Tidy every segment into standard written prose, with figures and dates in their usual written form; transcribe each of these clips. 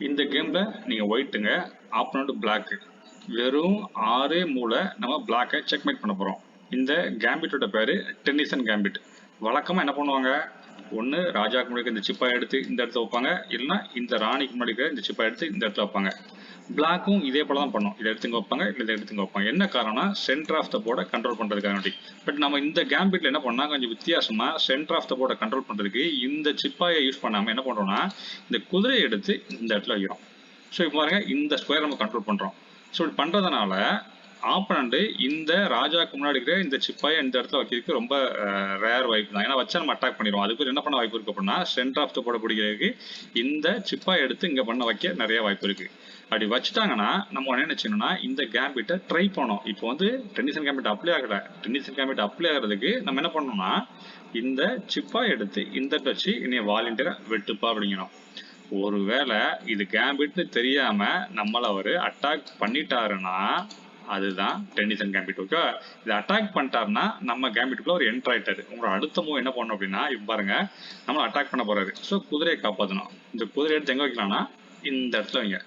இந்த கேம்ல நீங்க ஒயிட்டுங்க, ஆப்போனண்ட் பிளாக். வெறும் 6 மூல நம்ம பிளாக்கை செக்மேட் பண்ண போறோம். இந்த கேம்பிட்டோட பேரு டென்னிசன் கேம்பிட். வழக்கமா என்ன பண்ணுவாங்க, ஒன்று ராஜாக்கு முன்னாடி இந்த சிப்பை எடுத்து இந்த இடத்துல வைப்பாங்க, இல்லைன்னா இந்த ராணிக்கு முன்னாடி இந்த சிப்பை எடுத்து இந்த இடத்துல வைப்பாங்க. பிளாக்கும் இதே போல தான் பண்ணும், இதை எடுத்துங்க வைப்பாங்க, இல்லை இதை எடுத்துங்க வைப்பாங்க. என்ன காரணம்னா சென்டர் ஆஃப் த போர்டை கண்ட்ரோல் பண்ணுறதுக்காக. பட் நம்ம இந்த கேம்பிட்ல என்ன பண்ணா கொஞ்சம் வித்தியாசமா சென்டர் ஆஃப் த போர்டை கண்ட்ரோல் பண்ணுறதுக்கு இந்த சிப்பாயை யூஸ் பண்ணாமல் என்ன பண்ணுறோம்னா இந்த குதிரையை எடுத்து இந்த இடத்துல வைக்கிறோம். ஸோ இப்போ பாருங்க, இந்த ஸ்கொயர் நம்ம கண்ட்ரோல் பண்ணுறோம். ஸோ இப்படி பண்ணுறதுனால ஆப்பனண்ட் இந்த ராஜாக்கு முன்னாடி இருக்கிற இந்த சிப்பாயை இந்த இடத்துல வைக்கிறதுக்கு ரொம்ப ரேர் வாய்ப்பு தான். ஏன்னா வச்சா நம்ம அட்டாக் பண்ணிடுவோம். அதுக்கு என்ன பண்ண வாய்ப்பு இருக்கு அப்படின்னா சென்டர் ஆஃப் த போர்டை பிடிக்கிறதுக்கு இந்த சிப்பாயை எடுத்து இங்கே பண்ண வைக்க நிறைய வாய்ப்பு இருக்கு. அப்படி வச்சுட்டாங்கன்னா நம்ம என்ன நினைச்சோம்னா இந்த கேம்பிட்டை ட்ரை பண்ணோம். இப்போ வந்து டென்னிசன் கேம்பிட் அப்ளை ஆகல. டென்னிசன் கேம்பிட் அப்ளை ஆகிறதுக்கு நம்ம என்ன பண்ணோம்னா இந்த சிப்பா எடுத்து இந்த வச்சு இன்னைய வாலண்டியரா வெட்டுப்பா அப்படிங்கிறோம். ஒருவேளை இது கேம்பிட்னு தெரியாம நம்மள அவரு அட்டாக் பண்ணிட்டாருன்னா அதுதான் டென்னிசன் கேம்பிட். ஓகே, இது அட்டாக் பண்ணிட்டாருன்னா நம்ம கேம்பிட்டுக்குள்ள ஒரு என்ட்ரு ஆயிட்டாரு. உங்களோட அடுத்த மூவ் என்ன பண்ணணும் அப்படின்னா இப்போ பாருங்க, நம்மள அட்டாக் பண்ண போறாரு. ஸோ குதிரையை காப்பாற்றணும். இந்த குதிரை எடுத்து எங்க வைக்கலாம்னா இந்த இடத்துல வைங்க.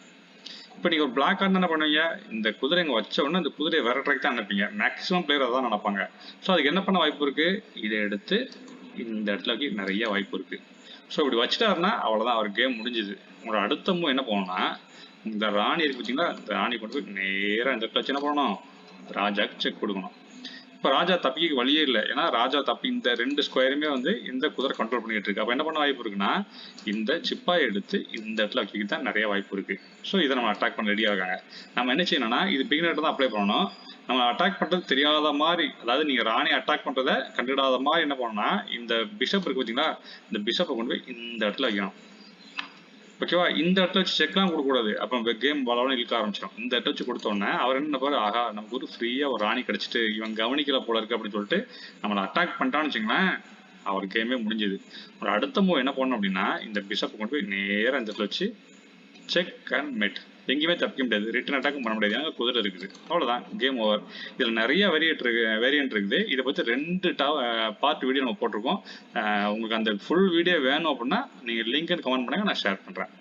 இப்போ நீங்கள் ஒரு பிளாக் கார்டு என்ன பண்ணுவீங்க, இந்த குதிரை இங்கே வச்ச உடனே இந்த குதிரையை வேற ட்ராக் தான் நினைப்பீங்க. மேக்ஸிமம் பிளேயர் அதான் நினைப்பாங்க. ஸோ அதுக்கு என்ன பண்ண வாய்ப்பு இருக்கு, இதை எடுத்து இந்த இடத்துல வைக்க நிறைய வாய்ப்பு இருக்கு. ஸோ இப்படி வச்சுட்டாருன்னா அவ்வளோதான், அவர் கேம் முடிஞ்சுது. உங்களோட அடுத்த மூவ் என்ன போகணும்னா இந்த ராணி இருக்கு பார்த்தீங்களா, இந்த ராணி கொண்டு போய் நேராக இந்த இடத்துல வச்சு என்ன பண்ணணும், ராஜாக்கு செக் கொடுக்கணும். இப்போ ராஜா தப்பிக்க வழியே இல்லை. ஏன்னா ராஜா தப்பி இந்த 2 ஸ்கொயருமே வந்து இந்த குதிரை கண்ட்ரோல் பண்ணிட்டு இருக்கு. அப்போ என்ன பண்ண வாய்ப்பு இருக்குன்னா இந்த சிப்பாயை எடுத்து இந்த இடத்துல வைக்க தான் நிறைய வாய்ப்பு இருக்கு. ஸோ இதை நம்ம அட்டாக் பண்ண ரெடியாக இருக்காங்க. நம்ம என்ன செய்யணும்னா இது பிகினர் தான் அப்ளை பண்ணணும். நம்ம அட்டாக் பண்றது தெரியாத மாதிரி, அதாவது நீங்க ராணி அட்டாக் பண்றதை கண்டுடாத மாதிரி என்ன பண்ணணும்னா இந்த பிஷப் இருக்கு பார்த்தீங்களா, இந்த பிஷப்பை கொண்டு போய் இந்த இடத்துல வைக்கணும். ஓகேவா, இந்த இடத்துல வச்சு செக்லாம் கொடுக்கக்கூடாது. அப்புறம் கேம் பலவனம் இழுக்க ஆரம்பிச்சிடும். இந்த இடத்துல வச்சு கொடுத்தோன்னே அவர் என்ன பாரு, ஆகா நமக்கு ஒரு ஃப்ரீயா ஒரு ராணி கிடைச்சிட்டு இவன் கவனிக்கல போல இருக்கு அப்படின்னு சொல்லிட்டு நம்மளை அட்டாக் பண்ணிட்டான்னு வச்சுங்களேன், அவர் கேமே முடிஞ்சது. ஒரு அடுத்த மூவ் என்ன பண்ணணும் அப்படின்னா இந்த பிஷப்பை கொண்டு போய் நேராக இந்த இடத்துல வச்சு செக் அண்ட் மெட். எங்கேயுமே தப்பிக்க முடியாது, ரிட்டர்ன் அட்டாக்கும் பண்ண முடியாது, அங்கே குதிரை இருக்குது. அவ்வளோதான், கேம் ஓவர். இதில் நிறைய வேரியன்ட் இருக்குது. இதை பற்றி 2 பார்ட் வீடியோ நம்ம போட்டிருக்கோம். உங்களுக்கு அந்த ஃபுல் வீடியோ வேணும் அப்படின்னா நீங்கள் லிங்க் கமெண்ட் பண்ணுங்க, நான் ஷேர் பண்ணுறேன்.